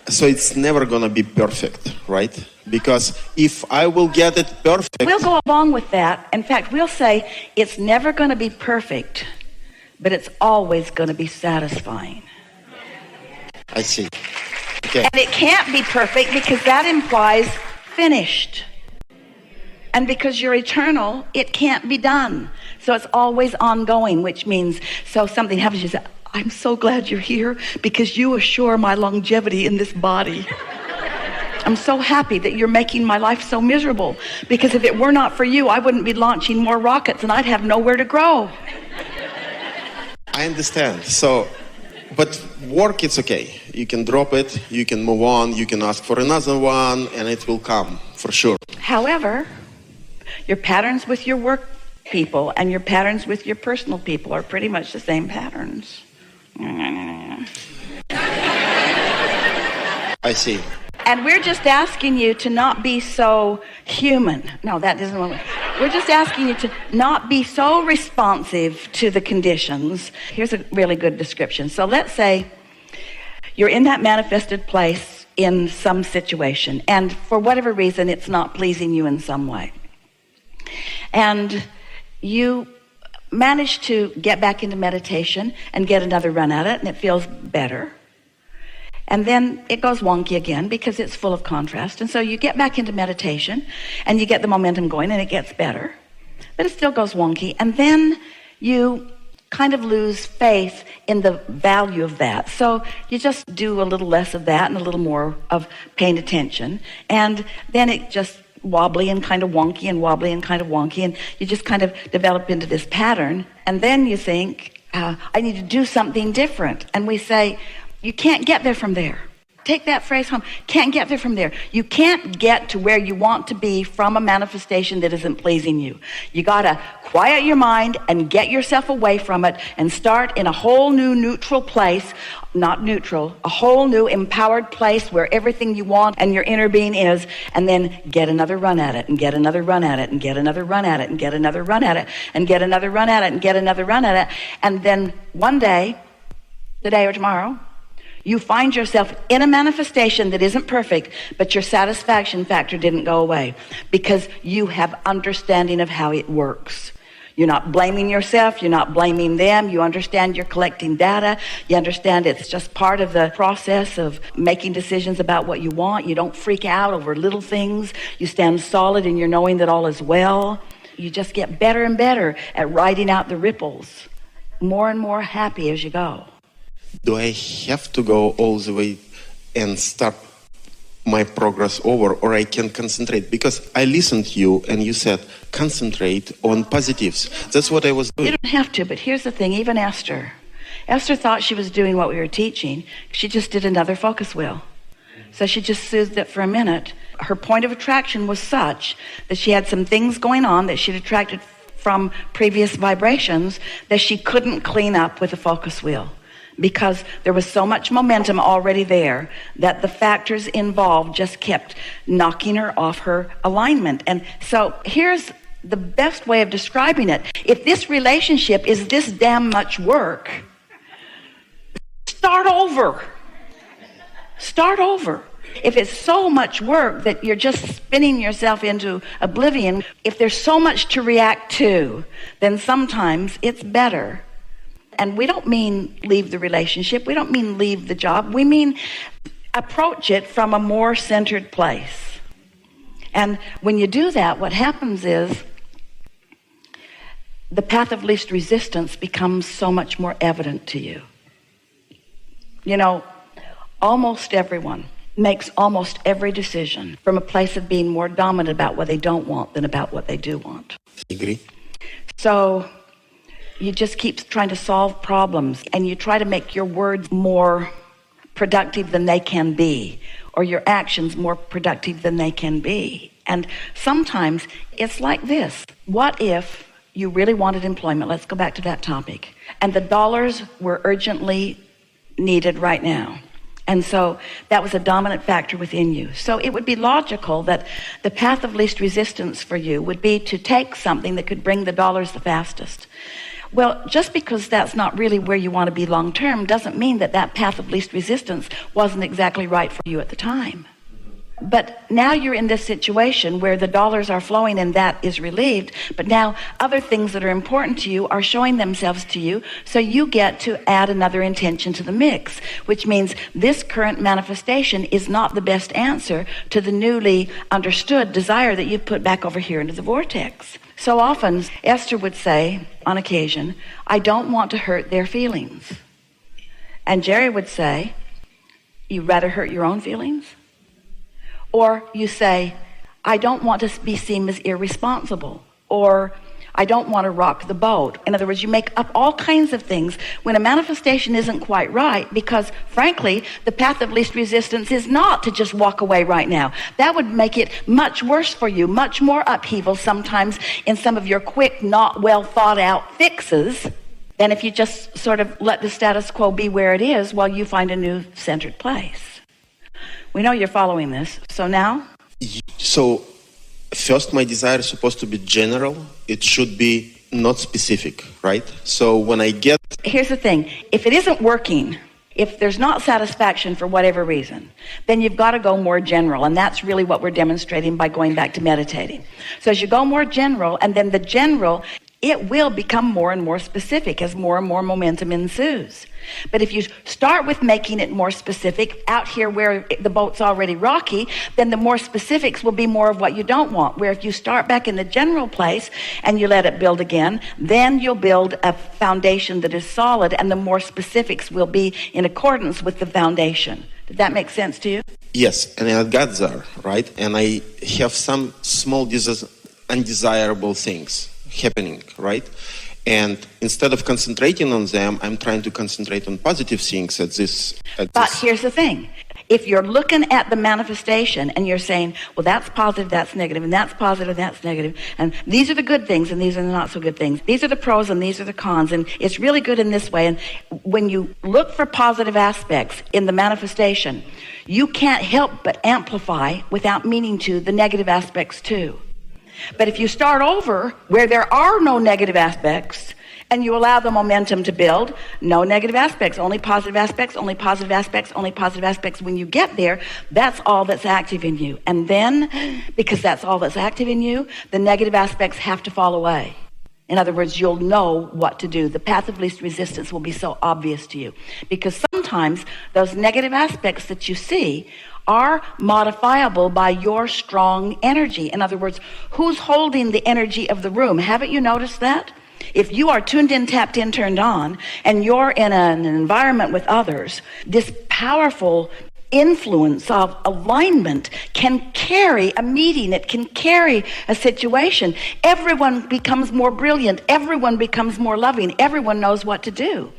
So it's never gonna be perfect, right? Because if I will get it perfect... We'll go along with that. In fact, we'll say it's never gonna be perfect, but it's always gonna be satisfying. I see. Okay. And it can't be perfect because that implies finished. And because you're eternal, it can't be done. So it's always ongoing, which means, so something happens, you say, I'm so glad you're here because you assure my longevity in this body. I'm so happy that you're making my life so miserable because if it were not for you, I wouldn't be launching more rockets and I'd have nowhere to grow. I understand. So, but work, it's okay. You can drop it, you can move on, you can ask for another one, and it will come, for sure. However, your patterns with your work people and your patterns with your personal people are pretty much the same patterns. I see. And we're just asking you to not be so human. No, that doesn't work. We're just asking you to not be so responsive to the conditions. Here's a really good description. So let's say you're in that manifested place in some situation, and for whatever reason, it's not pleasing you in some way. And you manage to get back into meditation and get another run at it, and it feels better. And then it goes wonky again because it's full of contrast. And so you get back into meditation and you get the momentum going and it gets better, but it still goes wonky. And then you kind of lose faith in the value of that. So you just do a little less of that and a little more of paying attention. And then it just wobbly and kind of wonky and wobbly and kind of wonky. And you just kind of develop into this pattern. And then you think, I need to do something different. And we say, you can't get there from there. Take that phrase home. Can't get there from there. You can't get to where you want to be from a manifestation that isn't pleasing you. You got to quiet your mind and get yourself away from it and start in a whole new neutral place, not neutral, a whole new empowered place where everything you want and your inner being is, and then get another run at it and get another run at it and get another run at it and get another run at it and get another run at it and get another run at it. And then one day, today or tomorrow, you find yourself in a manifestation that isn't perfect, but your satisfaction factor didn't go away because you have understanding of how it works. You're not blaming yourself. You're not blaming them. You understand you're collecting data. You understand it's just part of the process of making decisions about what you want. You don't freak out over little things. You stand solid in your knowing that all is well. You just get better and better at riding out the ripples, more and more happy as you go. Do I have to go all the way and start my progress over, or I can concentrate? Because I listened to you and you said concentrate on positives. That's what I was doing. You don't have to, but here's the thing. Even Esther thought she was doing what we were teaching. She just did another focus wheel. So she just soothed it for a minute. Her point of attraction was such that she had some things going on that she'd attracted from previous vibrations that she couldn't clean up with a focus wheel, because there was so much momentum already there that the factors involved just kept knocking her off her alignment. And so here's the best way of describing it. If this relationship is this damn much work, start over. Start over. If it's so much work that you're just spinning yourself into oblivion, if there's so much to react to, then sometimes it's better. And we don't mean leave the relationship. We don't mean leave the job. We mean approach it from a more centered place. And when you do that, what happens is the path of least resistance becomes so much more evident to you. You know, almost everyone makes almost every decision from a place of being more dominant about what they don't want than about what they do want. I agree. So you just keep trying to solve problems, and you try to make your words more productive than they can be, or your actions more productive than they can be. And sometimes it's like this. What if you really wanted employment? Let's go back to that topic. And the dollars were urgently needed right now. And so that was a dominant factor within you. So it would be logical that the path of least resistance for you would be to take something that could bring the dollars the fastest. Well, just because that's not really where you want to be long term doesn't mean that that path of least resistance wasn't exactly right for you at the time. But now you're in this situation where the dollars are flowing and that is relieved, but now other things that are important to you are showing themselves to you, so you get to add another intention to the mix, which means this current manifestation is not the best answer to the newly understood desire that you've put back over here into the vortex. So often Esther would say on occasion, I don't want to hurt their feelings. And Jerry would say, you'd rather hurt your own feelings? Or you say, I don't want to be seen as irresponsible, or I don't want to rock the boat. In other words, you make up all kinds of things when a manifestation isn't quite right, because frankly, the path of least resistance is not to just walk away right now. That would make it much worse for you, much more upheaval sometimes in some of your quick, not well thought out fixes than if you just sort of let the status quo be where it is while you find a new centered place. We know you're following this. So now? So first, my desire is supposed to be general. It should be not specific, right? So when I get... Here's the thing. If it isn't working, if there's not satisfaction for whatever reason, then you've got to go more general. And that's really what we're demonstrating by going back to meditating. So as you go more general, and then the general, it will become more and more specific as more and more momentum ensues. But if you start with making it more specific out here where the boat's already rocky, then the more specifics will be more of what you don't want. Where if you start back in the general place and you let it build again, then you'll build a foundation that is solid, and the more specifics will be in accordance with the foundation. Did that make sense to you? Yes, and I got there, right? And I have some small undesirable things happening, right? And instead of concentrating on them, I'm trying to concentrate on positive things But here's the thing. If you're looking at the manifestation and you're saying, well, that's positive, that's negative, and that's positive, that's negative, and these are the good things and these are the not so good things. These are the pros and these are the cons, and it's really good in this way. And when you look for positive aspects in the manifestation, you can't help but amplify without meaning to the negative aspects too. But if you start over where there are no negative aspects and you allow the momentum to build, no negative aspects, only positive aspects, only positive aspects, only positive aspects. When you get there, that's all that's active in you. And then, because that's all that's active in you, the negative aspects have to fall away. In other words, you'll know what to do. The path of least resistance will be so obvious to you. Because sometimes those negative aspects that you see are modifiable by your strong energy. In other words, who's holding the energy of the room? Haven't you noticed that? If you are tuned in, tapped in, turned on, and you're in an environment with others, this powerful influence of alignment can carry a meeting. It can carry a situation. Everyone becomes more brilliant. Everyone becomes more loving. Everyone knows what to do.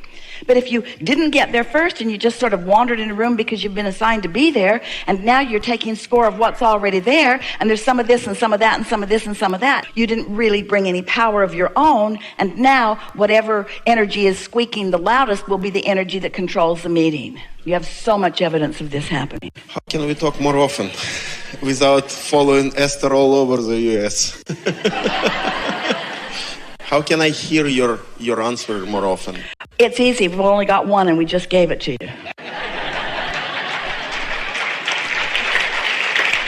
But if you didn't get there first and you just sort of wandered in a room because you've been assigned to be there, and now you're taking score of what's already there, and there's some of this and some of that and some of this and some of that, you didn't really bring any power of your own, and now whatever energy is squeaking the loudest will be the energy that controls the meeting. You have so much evidence of this happening. How can we talk more often without following Esther all over the US? How can I hear your answer more often? It's easy. We've only got one and we just gave it to you.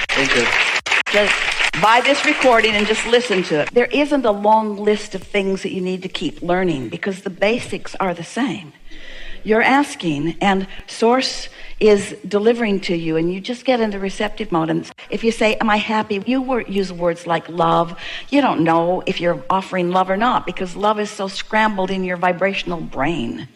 Thank you. Just buy this recording and just listen to it. There isn't a long list of things that you need to keep learning because the basics are the same. You're asking and Source is delivering to you, and you just get into receptive mode. And if you say, am I happy? You use words like love. You don't know if you're offering love or not because love is so scrambled in your vibrational brain.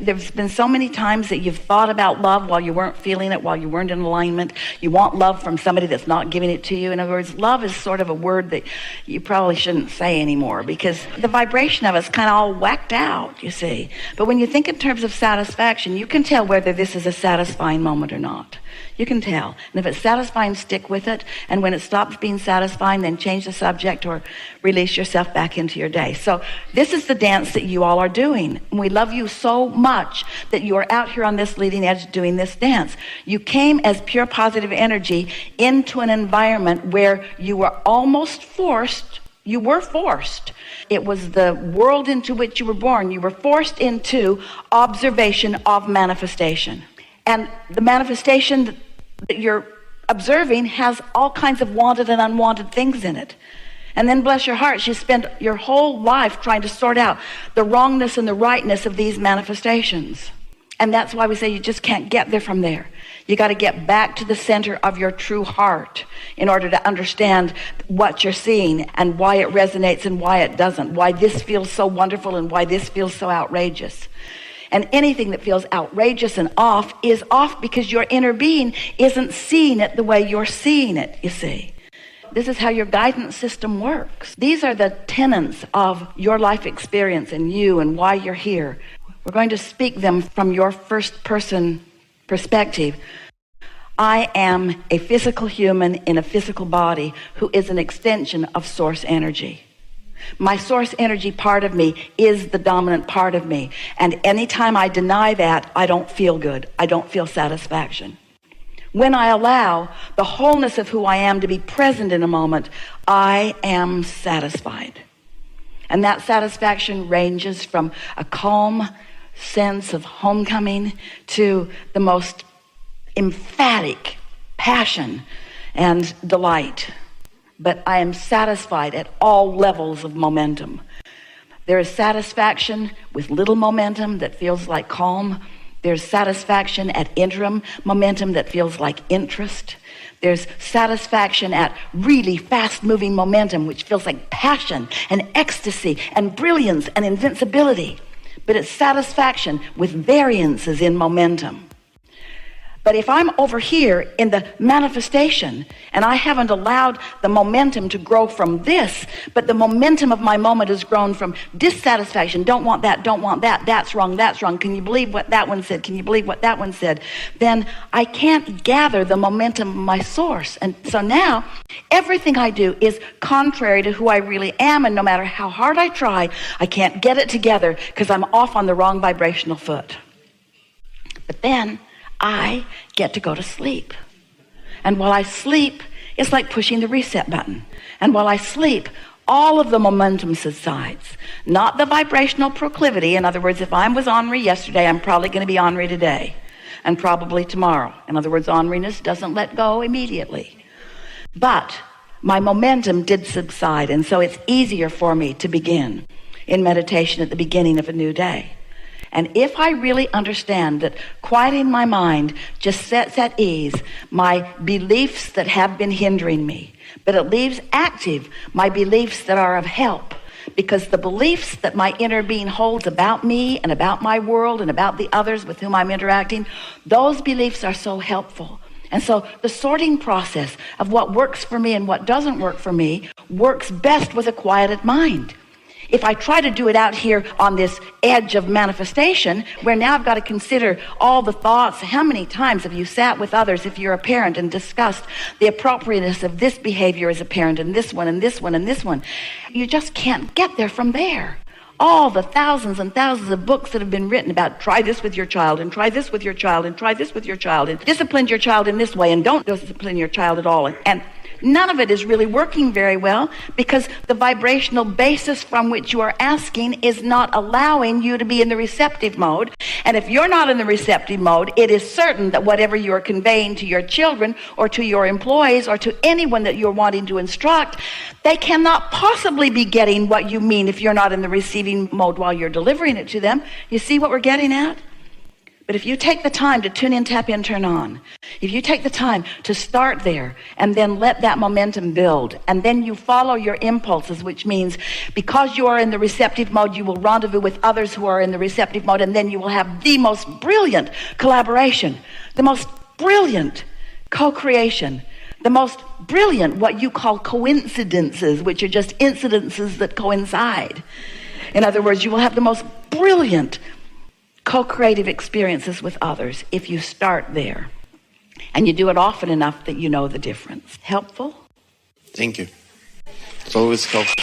There's been so many times that you've thought about love while you weren't feeling it, while you weren't in alignment. You want love from somebody that's not giving it to you. In other words, love is sort of a word that you probably shouldn't say anymore because the vibration of it's kind of all whacked out, you see. But when you think in terms of satisfaction, you can tell whether this is a satisfying moment or not. You can tell. And if it's satisfying, stick with it. And when it stops being satisfying, then change the subject or release yourself back into your day. So this is the dance that you all are doing. And we love you so much much that you are out here on this leading edge doing this dance. You came as pure positive energy into an environment where you were almost forced. You were forced. It was the world into which you were born. You were forced into observation of manifestation. And the manifestation that you're observing has all kinds of wanted and unwanted things in it. And then, bless your hearts, you spend your whole life trying to sort out the wrongness and the rightness of these manifestations. And that's why we say you just can't get there from there. You got to get back to the center of your true heart in order to understand what you're seeing and why it resonates and why it doesn't, why this feels so wonderful and why this feels so outrageous. And anything that feels outrageous and off is off because your inner being isn't seeing it the way you're seeing it, you see. This is how your guidance system works. These are the tenets of your life experience and you and why you're here. We're going to speak them from your first person perspective. I am a physical human in a physical body who is an extension of source energy. My source energy part of me is the dominant part of me. And anytime I deny that, I don't feel good. I don't feel satisfaction. When I allow the wholeness of who I am to be present in a moment, I am satisfied. And that satisfaction ranges from a calm sense of homecoming to the most emphatic passion and delight. But I am satisfied at all levels of momentum. There is satisfaction with little momentum that feels like calm. There's satisfaction at interim momentum that feels like interest. There's satisfaction at really fast-moving momentum, which feels like passion and ecstasy and brilliance and invincibility. But it's satisfaction with variances in momentum. But if I'm over here in the manifestation and I haven't allowed the momentum to grow from this, but the momentum of my moment has grown from dissatisfaction, don't want that, that's wrong, can you believe what that one said, can you believe what that one said, then I can't gather the momentum of my source. And so now everything I do is contrary to who I really am, and no matter how hard I try, I can't get it together because I'm off on the wrong vibrational foot. But then I get to go to sleep. And while I sleep, it's like pushing the reset button. And while I sleep, all of the momentum subsides. Not the vibrational proclivity. In other words, if I was ornery yesterday, I'm probably going to be ornery today. And probably tomorrow. In other words, orneriness doesn't let go immediately. But my momentum did subside. And so it's easier for me to begin in meditation at the beginning of a new day. And if I really understand that quieting my mind just sets at ease my beliefs that have been hindering me, but it leaves active my beliefs that are of help, because the beliefs that my inner being holds about me and about my world and about the others with whom I'm interacting, those beliefs are so helpful. And so the sorting process of what works for me and what doesn't work for me works best with a quieted mind. If I try to do it out here on this edge of manifestation, where now I've got to consider all the thoughts, how many times have you sat with others if you're a parent and discussed the appropriateness of this behavior as a parent and this one and this one and this one? You just can't get there from there. All the thousands and thousands of books that have been written about try this with your child and try this with your child and try this with your child and discipline your child in this way and don't discipline your child at all. And none of it is really working very well because the vibrational basis from which you are asking is not allowing you to be in the receptive mode. And if you're not in the receptive mode, it is certain that whatever you are conveying to your children or to your employees or to anyone that you're wanting to instruct, they cannot possibly be getting what you mean if you're not in the receiving mode while you're delivering it to them. You see what we're getting at? But if you take the time to tune in, tap in, turn on, if you take the time to start there and then let that momentum build, and then you follow your impulses, which means because you are in the receptive mode, you will rendezvous with others who are in the receptive mode, and then you will have the most brilliant collaboration, the most brilliant co-creation, the most brilliant what you call coincidences, which are just incidences that coincide. In other words, you will have the most brilliant co-creative experiences with others if you start there. And you do it often enough that you know the difference. Helpful? Thank you. It's always helpful.